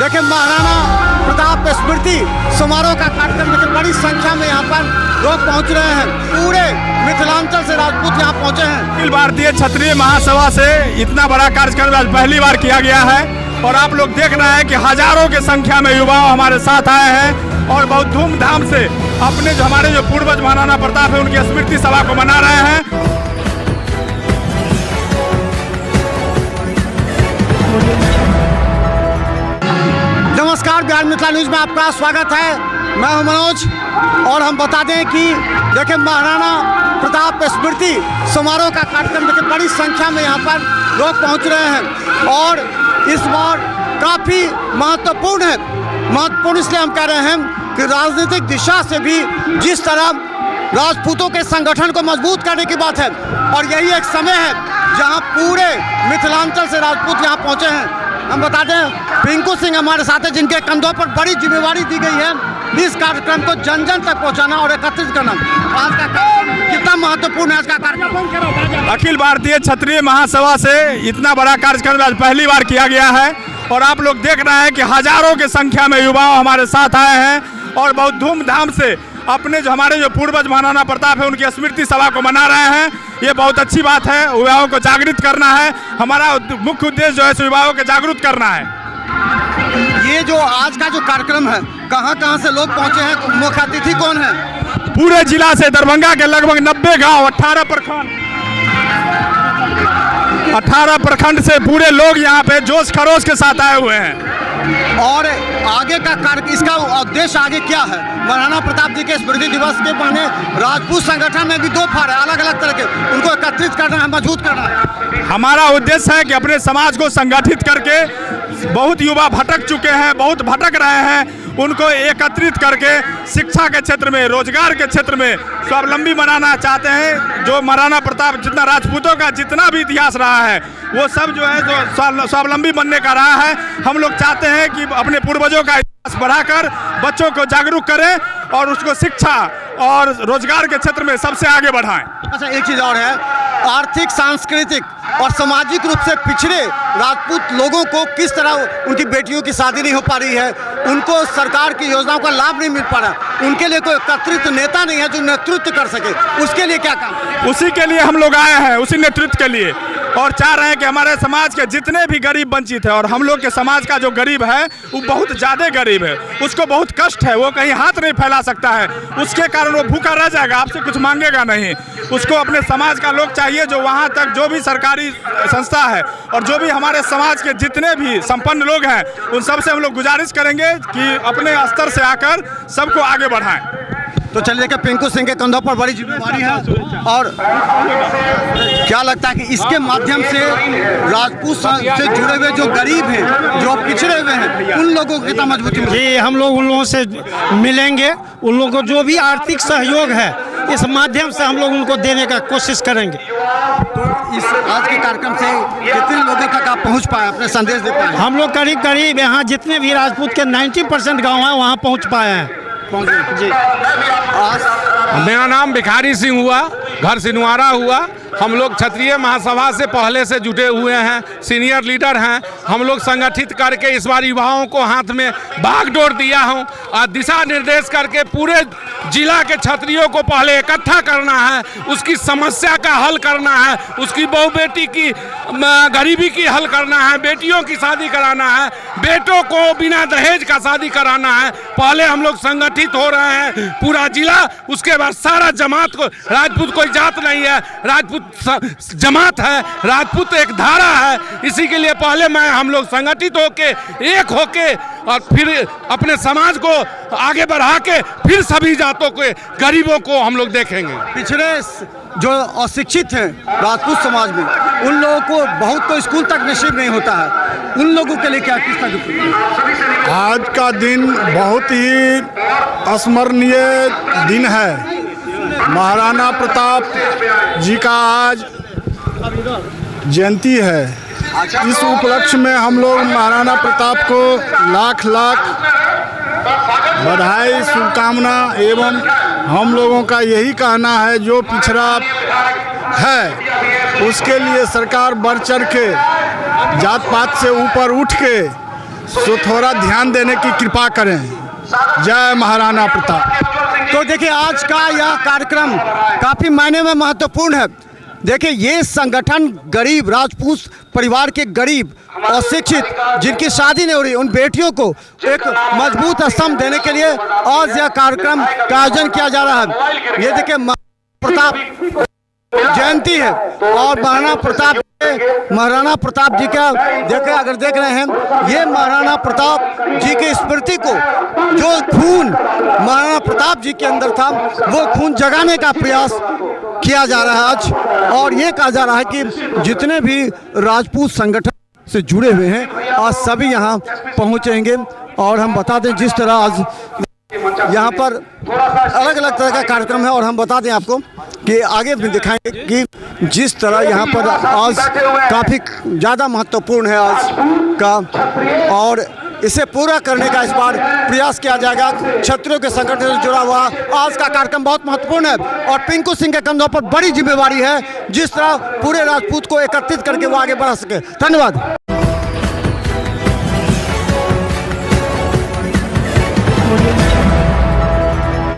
देखिए महाराणा प्रताप स्मृति समारोह का कार्यक्रम देखिए बड़ी संख्या में यहाँ पर लोग पहुँच रहे हैं। पूरे मिथिलांचल से राजपूत यहाँ पहुँचे हैं। अखिल भारतीय क्षत्रिय महासभा से इतना बड़ा कार्यक्रम आज पहली बार किया गया है और आप लोग देख रहे हैं कि हजारों की संख्या में युवा हमारे साथ आए हैं और बहुत धूमधाम से अपने जो हमारे जो पूर्वज महाराणा प्रताप है उनकी स्मृति सभा को मना रहे हैं। नमस्कार, बिहार मिथिला न्यूज में आपका स्वागत है। मैं हूं मनोज और हम बता दें कि देखिए महाराणा प्रताप स्मृति समारोह का कार्यक्रम देखिए बड़ी संख्या में यहाँ पर लोग पहुँच रहे हैं और इस बार काफ़ी महत्वपूर्ण है। महत्वपूर्ण इसलिए हम कह रहे हैं कि राजनीतिक दिशा से भी जिस तरह राजपूतों के संगठन को मजबूत करने की बात है और यही एक समय है जहाँ पूरे मिथिलांचल से राजपूत यहाँ पहुँचे हैं। हम बता दें पिंकू सिंह हमारे साथ हैं जिनके कंधों पर बड़ी जिम्मेवारी दी गई है इस कार्यक्रम को जन जन तक पहुंचाना और एकत्रित करना। आज का कार्यक्रम कितना महत्वपूर्ण है? आज का कार्यक्रम अखिल भारतीय क्षत्रिय महासभा से इतना बड़ा कार्यक्रम आज पहली बार किया गया है और आप लोग देख रहे हैं कि हजारों की संख्या में युवा हमारे साथ आए हैं और बहुत धूमधाम से अपने जो हमारे जो पूर्वज महाराणा प्रताप है उनकी स्मृति सभा को मना रहे हैं। ये बहुत अच्छी बात है। युवाओं को जागृत करना है। हमारा मुख्य उद्देश्य जो है युवाओं को जागरूक करना है। ये जो आज का जो कार्यक्रम है कहाँ से लोग पहुँचे हैं? मुख्य अतिथि कौन है? पूरे जिला से दरभंगा के लगभग 90 गाँव 18 प्रखंड से पूरे लोग यहाँ पे जोश खरोश के साथ आए हुए हैं। और आगे का कार्य इसका उद्देश्य आगे क्या है? महाराणा प्रताप जी के स्मृति दिवस के बहाने राजपूत संगठन में भी दो फाड़ है अलग अलग तरह के, उनको एकत्रित करना है, मजबूत करना है। हमारा उद्देश्य है कि अपने समाज को संगठित करके बहुत युवा भटक चुके हैं, बहुत भटक रहे हैं, उनको एकत्रित करके शिक्षा के क्षेत्र में, रोजगार के क्षेत्र में स्वावलंबी बनाना चाहते हैं। जो महाराणा प्रताप जितना राजपूतों का जितना भी इतिहास रहा है वो सब जो है जो स्वावलंबी बनने का रहा है। हम लोग चाहते हैं कि अपने पूर्वजों का इतिहास बढ़ाकर बच्चों को जागरूक करें और उसको शिक्षा और रोजगार के क्षेत्र में सबसे आगे बढ़ाएं। अच्छा, एक चीज़ और है, आर्थिक, सांस्कृतिक और सामाजिक रूप से पिछड़े राजपूत लोगों को किस तरह उनकी बेटियों की शादी नहीं हो पा रही है, उनको सरकार की योजनाओं का लाभ नहीं मिल पा रहा, उनके लिए कोई एकत्रित नेता नहीं है जो नेतृत्व कर सके, उसके लिए क्या काम? उसी के लिए हम लोग आए हैं, उसी नेतृत्व के लिए, और चाह रहे हैं कि हमारे समाज के जितने भी गरीब वंचित है और हम लोग के समाज का जो गरीब है वो बहुत ज़्यादा गरीब है, उसको बहुत कष्ट है, वो कहीं हाथ नहीं फैला सकता है, उसके कारण वो भूखा रह जाएगा, आपसे कुछ मांगेगा नहीं। उसको अपने समाज का लोग चाहिए जो वहाँ तक जो भी सरकारी संस्था है और जो भी हमारे समाज के जितने भी संपन्न लोग हैं उन सबसे हम लोग गुजारिश करेंगे कि अपने स्तर से आकर सबको आगे बढ़ाएं। तो चलिए देखिए पिंकू सिंह के कंधों पर बड़ी जिम्मेवारी है और क्या लगता है कि इसके माध्यम से राजपूत से जुड़े हुए जो गरीब हैं, जो पिछड़े हुए हैं, उन लोगों को कितना मजबूती मिलेगी? जी, हम लोग उन लोगों से मिलेंगे, उन लोगों को जो भी आर्थिक सहयोग है इस माध्यम से हम लोग उनको देने का कोशिश करेंगे। तो इस आज के कार्यक्रम से कितने लोगों तक आप पहुँच पाए, अपने संदेश दे पाए? हम लोग करीब यहाँ जितने भी राजपूत के 90% गाँव हैं वहाँ पहुँच पाए हैं। जी, मेरा नाम भिखारी सिंह हुआ, घर सिनवारा हुआ। हम लोग क्षत्रिय महासभा से पहले से जुटे हुए हैं, सीनियर लीडर हैं। हम लोग संगठित करके इस बार युवाओं को हाथ में बागडोर दिया हूं और दिशा निर्देश करके पूरे जिला के क्षत्रियों को पहले इकट्ठा करना है, उसकी समस्या का हल करना है, उसकी बहू बेटी की गरीबी की हल करना है, बेटियों की शादी कराना है, बेटों को बिना दहेज का शादी कराना है। पहले हम लोग संगठित हो रहे हैं पूरा जिला, उसके बाद सारा जमात को, राजपूत कोई जात नहीं है, राजपूत जमात है, राजपूत एक धारा है। इसी के लिए पहले हम लोग संगठित होके एक होके और फिर अपने समाज को आगे बढ़ा के फिर सभी जातों के गरीबों को हम लोग देखेंगे। पिछड़े जो अशिक्षित हैं राजपूत समाज में, उन लोगों को बहुत तो स्कूल तक नसीब नहीं होता है, उन लोगों के लिए क्या किस तरह? आज का दिन बहुत ही स्मरणीय दिन है। महाराणा प्रताप जी का आज जयंती है। इस उपलक्ष्य में हम लोग महाराणा प्रताप को लाख लाख बधाई, शुभकामना एवं हम लोगों का यही कहना है जो पिछड़ा है उसके लिए सरकार बढ़ चढ़ के जात पात से ऊपर उठ के सो थोड़ा ध्यान देने की कृपा करें। जय महाराणा प्रताप। तो देखिए आज का यह कार्यक्रम काफ़ी मायने में महत्वपूर्ण है। देखिए ये संगठन गरीब राजपूत परिवार के गरीब अशिक्षित जिनकी शादी नहीं हो रही उन बेटियों को एक मजबूत स्तंभ देने के लिए आज यह कार्यक्रम का आयोजन किया जा रहा है। ये देखिए प्रताप जयंती है और महाराणा प्रताप जी का देखे अगर देख रहे हैं ये महाराणा प्रताप जी की स्मृति को जो खून महाराणा प्रताप जी के अंदर था वो खून जगाने का प्रयास किया जा रहा है आज। और ये कहा जा रहा है कि जितने भी राजपूत संगठन से जुड़े हुए हैं आज सभी यहाँ पहुँचेंगे। और हम बता दें जिस तरह आज यहाँ पर अलग अलग तरह का कार्यक्रम है और हम बता दें आपको कि आगे भी दिखाएंगे कि जिस तरह यहाँ पर आज काफ़ी ज़्यादा महत्वपूर्ण है आज का और इसे पूरा करने का इस बार प्रयास किया जाएगा। क्षत्रियों के संगठन से जुड़ा हुआ आज का कार्यक्रम बहुत महत्वपूर्ण है और पिंकू सिंह के कंधों पर बड़ी जिम्मेवारी है जिस तरह पूरे राजपूत को एकत्रित करके वो आगे बढ़ा सके। धन्यवाद।